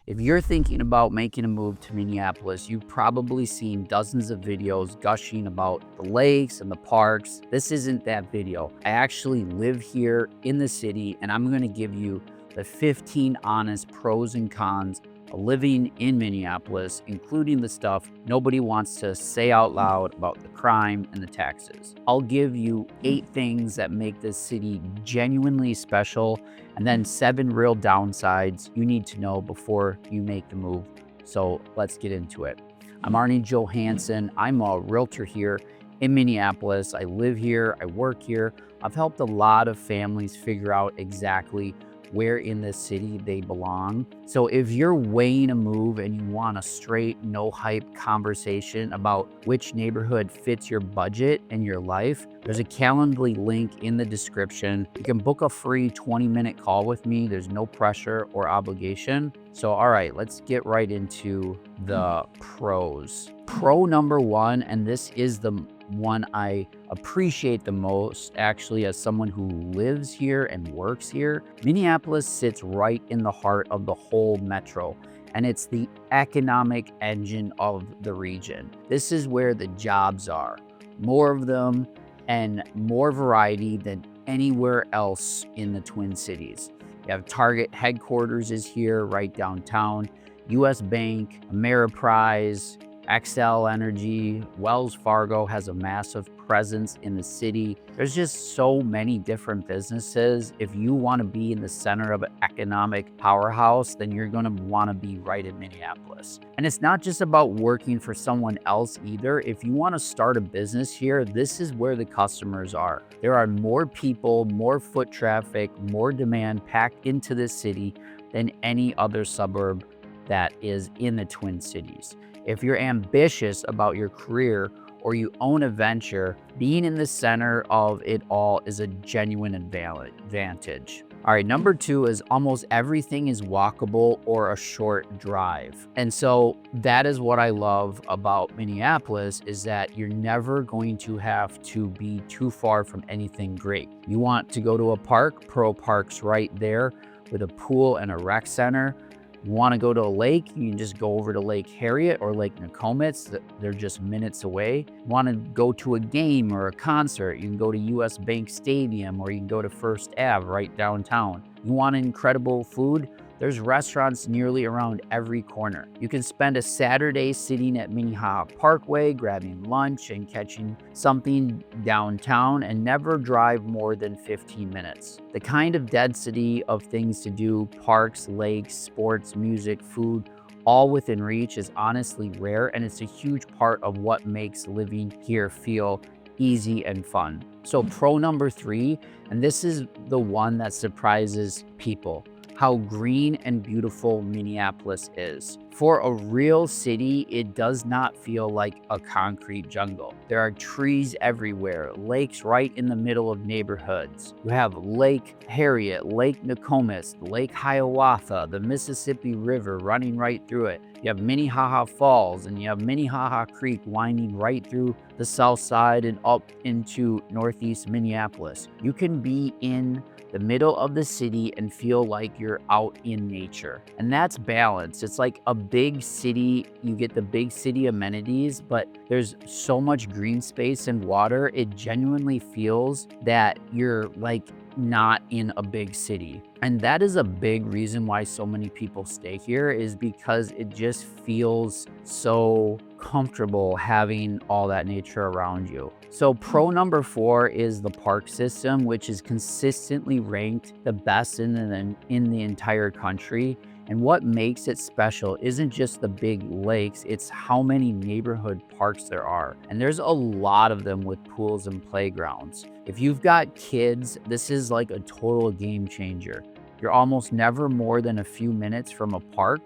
If you're thinking about making a move to Minneapolis, you've probably seen dozens of videos gushing about the lakes and the parks. This isn't that video. I actually live here in the city, and I'm going to give you the 15 honest pros and cons of living in Minneapolis, including the stuff nobody wants to say out loud about the crime and the taxes. I'll give you 8 things that make this city genuinely special, and then 7 real downsides you need to know before you make the move. So let's get into it. I'm Arne Johansson. I'm a realtor here in Minneapolis. I live here, I work here. I've helped a lot of families figure out exactly where in this city they belong. So if you're weighing a move and you want a straight, no hype conversation about which neighborhood fits your budget and your life, there's a Calendly link in the description. You can book a free 20-minute call with me. There's no pressure or obligation. So all right, let's get right into the pros. Pro number 1, and this is the one I appreciate the most, actually, as someone who lives here and works here. Minneapolis sits right in the heart of the whole metro, and it's the economic engine of the region. This is where the jobs are, more of them and more variety than anywhere else in the Twin Cities. You have Target headquarters is here right downtown, US Bank, Ameriprise, Xcel Energy, Wells Fargo has a massive presence in the city. There's just so many different businesses. If you want to be in the center of an economic powerhouse, then you're going to want to be right in Minneapolis. And it's not just about working for someone else either. If you want to start a business here, this is where the customers are. There are more people, more foot traffic, more demand packed into this city than any other suburb that is in the Twin Cities. If you're ambitious about your career or you own a venture, being in the center of it all is a genuine advantage. All right, number 2 is almost everything is walkable or a short drive. And so that is what I love about Minneapolis, is that you're never going to have to be too far from anything great. You want to go to a park, Pearl Park's right there with a pool and a rec center. You want to go to a lake, you can just go over to 𝐻𝐼𝐻𝐿𝐴 or 𝐿𝐴𝐾𝐬𝐿𝐴. They're just minutes away. You want to go to a game or a concert, you can go to US Bank Stadium, or you can go to First Ave right downtown. You want incredible food? There's restaurants nearly around every corner. You can spend a Saturday sitting at Minnehaha Parkway, grabbing lunch and catching something downtown, and never drive more than 15 minutes. The kind of density of things to do, parks, lakes, sports, music, food, all within reach, is honestly rare, and it's a huge part of what makes living here feel easy and fun. So pro number 3, and this is the one that surprises people: how green and beautiful Minneapolis is. For a real city, it does not feel like a concrete jungle. There are trees everywhere, lakes right in the middle of neighborhoods. You have Lake Harriet, Lake Nokomis, Lake Hiawatha, the Mississippi River running right through it. You have Minnehaha Falls, and you have Minnehaha Creek winding right through the south side and up into northeast Minneapolis. You can be in the middle of the city and feel like you're out in nature. And that's balance. It's like a big city, you get the big city amenities, but there's so much green space and water, it genuinely feels that you're like not in a big city. And that is a big reason why so many people stay here, is because it just feels so comfortable having all that nature around you. So pro number 4 is the park system, which is consistently ranked the best in the entire country. And what makes it special isn't just the big lakes, it's how many neighborhood parks there are. And there's a lot of them with pools and playgrounds. If you've got kids, this is like a total game changer. You're almost never more than a few minutes from a park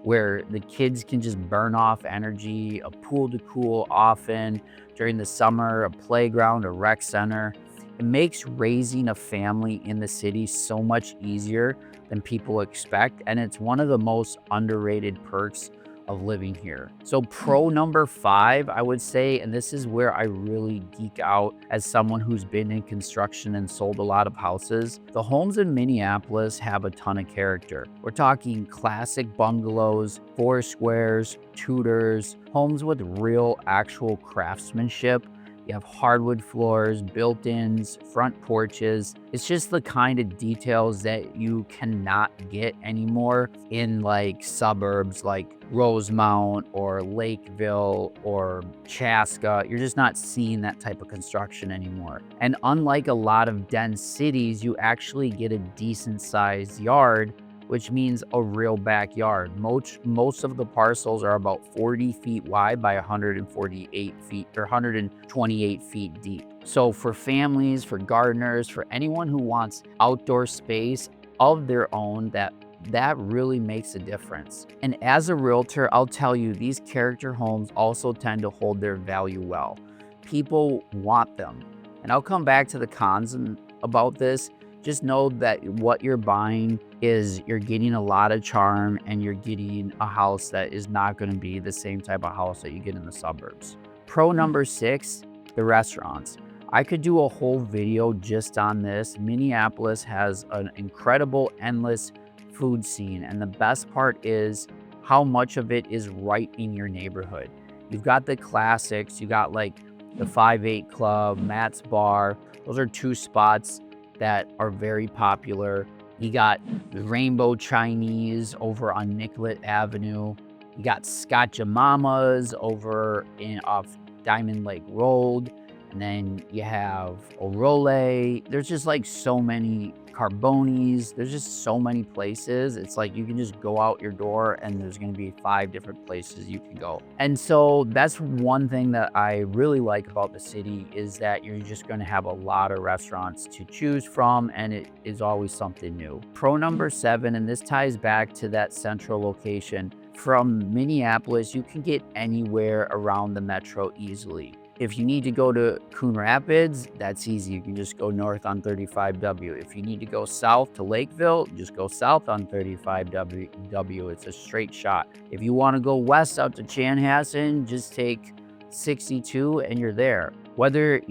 where the kids can just burn off energy, a pool to cool often, during the summer, a playground, a rec center. It makes raising a family in the city so much easier than people expect, and it's one of the most underrated perks of living here. So pro number 5, I would say, and this is where I really geek out as someone who's been in construction and sold a lot of houses, the homes in Minneapolis have a ton of character. We're talking classic bungalows, 4 squares, Tudors, homes with real actual craftsmanship. You have hardwood floors, built-ins, front porches. It's just the kind of details that you cannot get anymore in like suburbs like Rosemount or Lakeville or Chaska. You're just not seeing that type of construction anymore. And unlike a lot of dense cities, you actually get a decent sized yard, which means a real backyard. Most of the parcels are about 40 feet wide by 148 feet or 128 feet deep. So for families, for gardeners, for anyone who wants outdoor space of their own, that really makes a difference. And as a realtor, I'll tell you, these character homes also tend to hold their value well. People want them. And I'll come back to the cons about this. Just know that what you're buying is you're getting a lot of charm and you're getting a house that is not going to be the same type of house that you get in the suburbs. Pro number 6, the restaurants. I could do a whole video just on this. Minneapolis has an incredible, endless food scene. And the best part is how much of it is right in your neighborhood. You've got the classics. You got like the 5-8 Club, Matt's Bar. Those are 2 spots that are very popular. You got Rainbow Chinese over on Nicollet Avenue. You got Scotch-A-Mama's over off Diamond Lake Road. And then you have Orole. There's just like so many Carboni's. There's just so many places. It's like you can just go out your door and there's going to be 5 different places you can go. And so that's one thing that I really like about the city is that you're just going to have a lot of restaurants to choose from, and it is always something new. Pro number 7, and this ties back to that central location. From Minneapolis, you can get anywhere around the metro easily. If you need to go to Coon Rapids, that's easy. You can just go north on 35W. If you need to go south to Lakeville, just go south on 35W. It's a straight shot. If you want to go west out to Chanhassen, just take 62 and you're there. Whether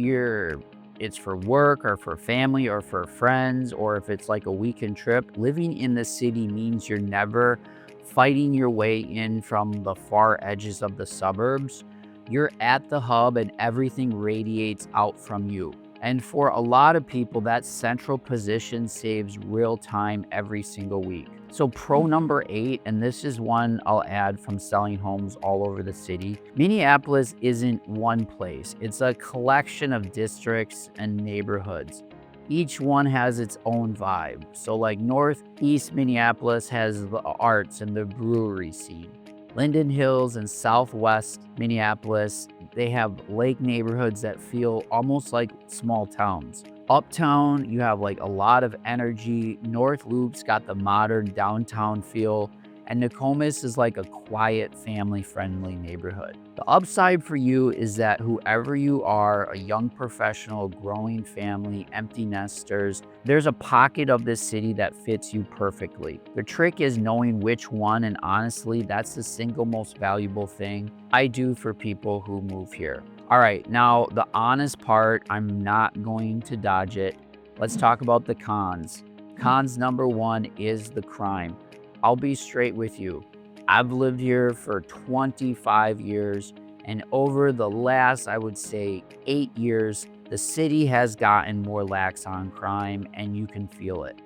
it's for work or for family or for friends, or if it's like a weekend trip, living in the city means you're never fighting your way in from the far edges of the suburbs. You're at the hub and everything radiates out from you. And for a lot of people, that central position saves real time every single week. So pro number 8, and this is one I'll add from selling homes all over the city. Minneapolis isn't one place. It's a collection of districts and neighborhoods. Each one has its own vibe. So like Northeast Minneapolis has the arts and the brewery scene. Linden Hills and Southwest Minneapolis, they have lake neighborhoods that feel almost like small towns. Uptown, you have like a lot of energy. North Loop's got the modern downtown feel. And Nokomis is like a quiet, family-friendly neighborhood. The upside for you is that whoever you are, a young professional, growing family, empty nesters, there's a pocket of this city that fits you perfectly. The trick is knowing which one, and honestly, that's the single most valuable thing I do for people who move here. All right, now the honest part, I'm not going to dodge it. Let's talk about the cons. Cons number 1 is the crime. I'll be straight with you. I've lived here for 25 years, and over the last, I would say, 8 years, the city has gotten more lax on crime, and you can feel it.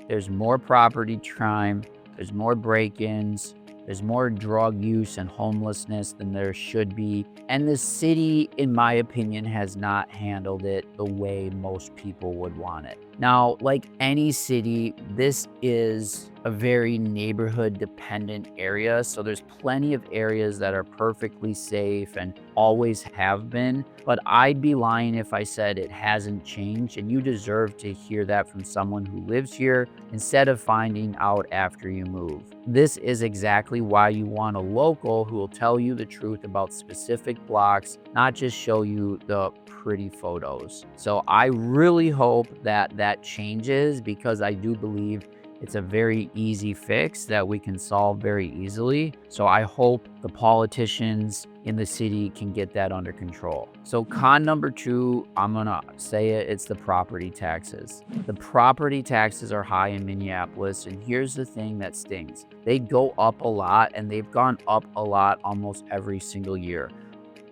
There's more property crime, there's more break-ins, there's more drug use and homelessness than there should be. And the city, in my opinion, has not handled it the way most people would want it. Now, like any city, this is a very neighborhood dependent area. So there's plenty of areas that are perfectly safe and always have been. But I'd be lying if I said it hasn't changed, and you deserve to hear that from someone who lives here instead of finding out after you move. This is exactly why you want a local who will tell you the truth about specific blocks, not just show you the pretty photos. So I really hope that that changes, because I do believe It's a very easy fix that we can solve very easily. So I hope the politicians in the city can get that under control. So con number 2, I'm gonna say it, it's the property taxes. The property taxes are high in Minneapolis, and here's the thing that stings. They go up a lot, and they've gone up a lot almost every single year.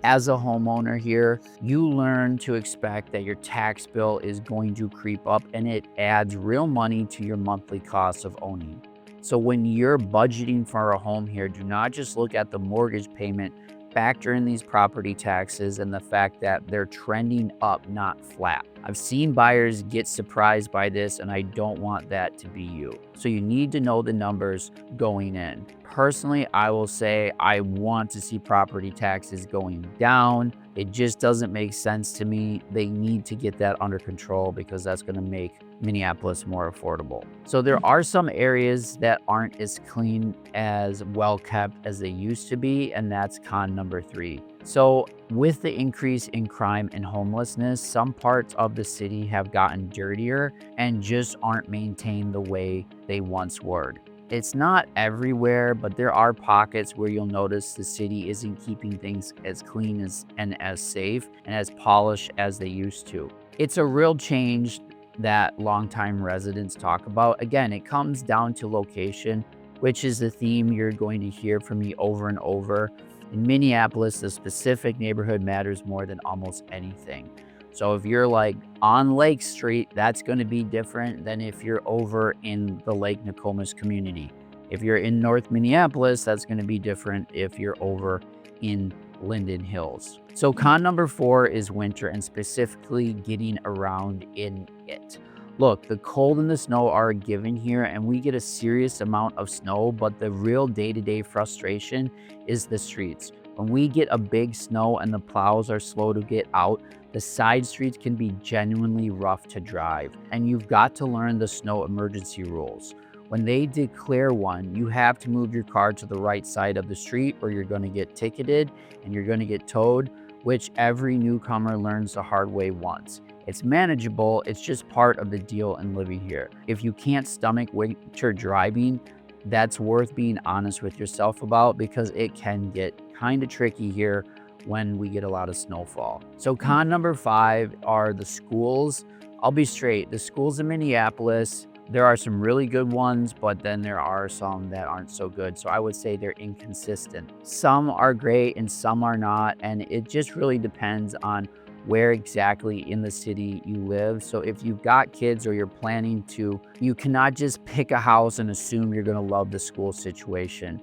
As a homeowner here, you learn to expect that your tax bill is going to creep up, and it adds real money to your monthly cost of owning. So when you're budgeting for a home here, do not just look at the mortgage payment, factor in these property taxes and the fact that they're trending up, not flat. I've seen buyers get surprised by this, and I don't want that to be you. So you need to know the numbers going in. Personally, I will say I want to see property taxes going down. It just doesn't make sense to me. They need to get that under control because that's going to make Minneapolis more affordable. So there are some areas that aren't as clean, as well kept as they used to be, and that's con number 3. So with the increase in crime and homelessness, some parts of the city have gotten dirtier and just aren't maintained the way they once were. It's not everywhere, but there are pockets where you'll notice the city isn't keeping things as clean and as safe and as polished as they used to. It's a real change that longtime residents talk about. Again, it comes down to location, which is the theme you're going to hear from me over and over. In Minneapolis, the specific neighborhood matters more than almost anything. So if you're like on Lake Street, that's going to be different than if you're over in the 𝐻𝐿𝐦𝐞𝐬𝐭𝐚𝐦𝐩𝐬. If you're in North Minneapolis, that's going to be different if you're over in Linden Hills. So con number 4 is winter, and specifically getting around in it. Look, the cold and the snow are a given here, and we get a serious amount of snow, but the real day-to-day frustration is the streets. When we get a big snow and the plows are slow to get out, the side streets can be genuinely rough to drive, and you've got to learn the snow emergency rules. When they declare one, you have to move your car to the right side of the street or you're going to get ticketed and you're going to get towed, which every newcomer learns the hard way once. It's manageable, it's just part of the deal in living here. If you can't stomach winter driving, that's worth being honest with yourself about, because it can get kind of tricky here when we get a lot of snowfall. So con number 5 are the schools. I'll be straight, the schools in Minneapolis, there are some really good ones, but then there are some that aren't so good. So I would say they're inconsistent. Some are great and some are not, and it just really depends on where exactly in the city you live. So if you've got kids or you're planning to, you cannot just pick a house and assume you're gonna love the school situation.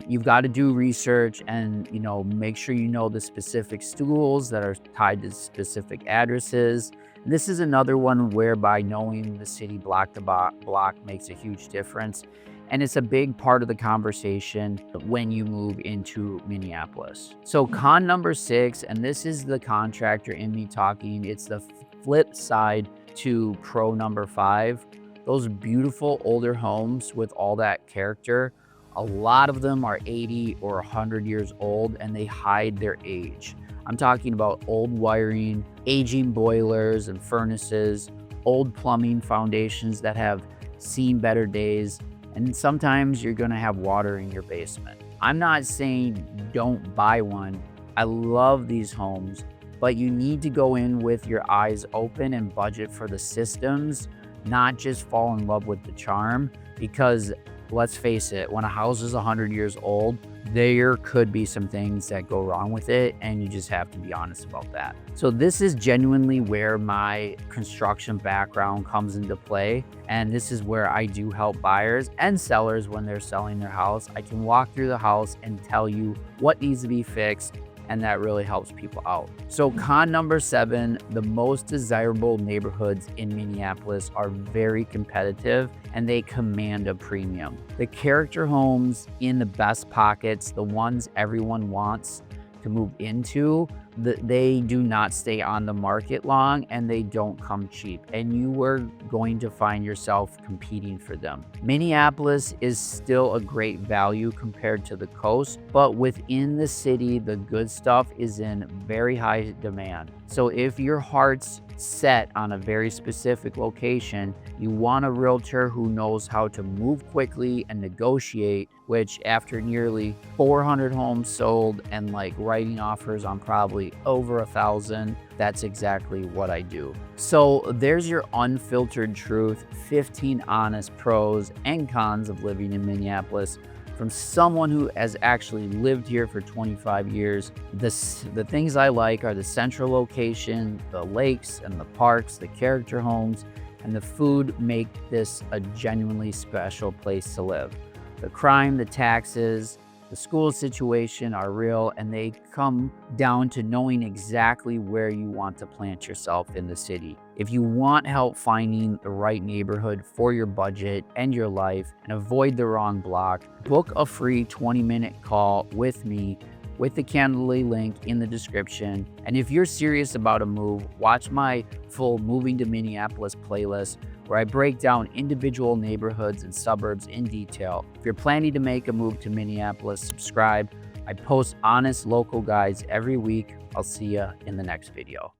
You've got to do research and make sure you know the specific schools that are tied to specific addresses. This is another one whereby knowing the city block to block makes a huge difference. And it's a big part of the conversation when you move into Minneapolis. So con number 6, and this is the contractor in me talking, it's the flip side to pro number 5. Those beautiful older homes with all that character, a lot of them are 80 or 100 years old and they hide their age. I'm talking about old wiring, aging boilers and furnaces, old plumbing foundations that have seen better days, and sometimes you're gonna have water in your basement. I'm not saying don't buy one. I love these homes, but you need to go in with your eyes open and budget for the systems, not just fall in love with the charm, because let's face it, when a house is 100 years old, there could be some things that go wrong with it, and you just have to be honest about that. So this is genuinely where my construction background comes into play, and this is where I do help buyers and sellers when they're selling their house. I can walk through the house and tell you what needs to be fixed, and that really helps people out. So con number 7, the most desirable neighborhoods in Minneapolis are very competitive and they command a premium. The character homes in the best pockets, the ones everyone wants to move into, they do not stay on the market long and they don't come cheap, and you are going to find yourself competing for them. Minneapolis is still a great value compared to the coast, but within the city, the good stuff is in very high demand. So if your heart's set on a very specific location, you want a realtor who knows how to move quickly and negotiate, which after nearly 400 homes sold and like writing offers on probably over 1,000, that's exactly what I do. So there's your unfiltered truth, 15 honest pros and cons of living in Minneapolis from someone who has actually lived here for 25 years. The things I like are the central location, the lakes and the parks, the character homes, and the food make this a genuinely special place to live. The crime, the taxes, the school situation are real, and they come down to knowing exactly where you want to plant yourself in the city. If you want help finding the right neighborhood for your budget and your life and avoid the wrong block, book a free 20-minute call with me with the Calendly link in the description. And if you're serious about a move, watch my full Moving to Minneapolis playlist where I break down individual neighborhoods and suburbs in detail. If you're planning to make a move to Minneapolis, subscribe. I post honest local guides every week. I'll see you in the next video.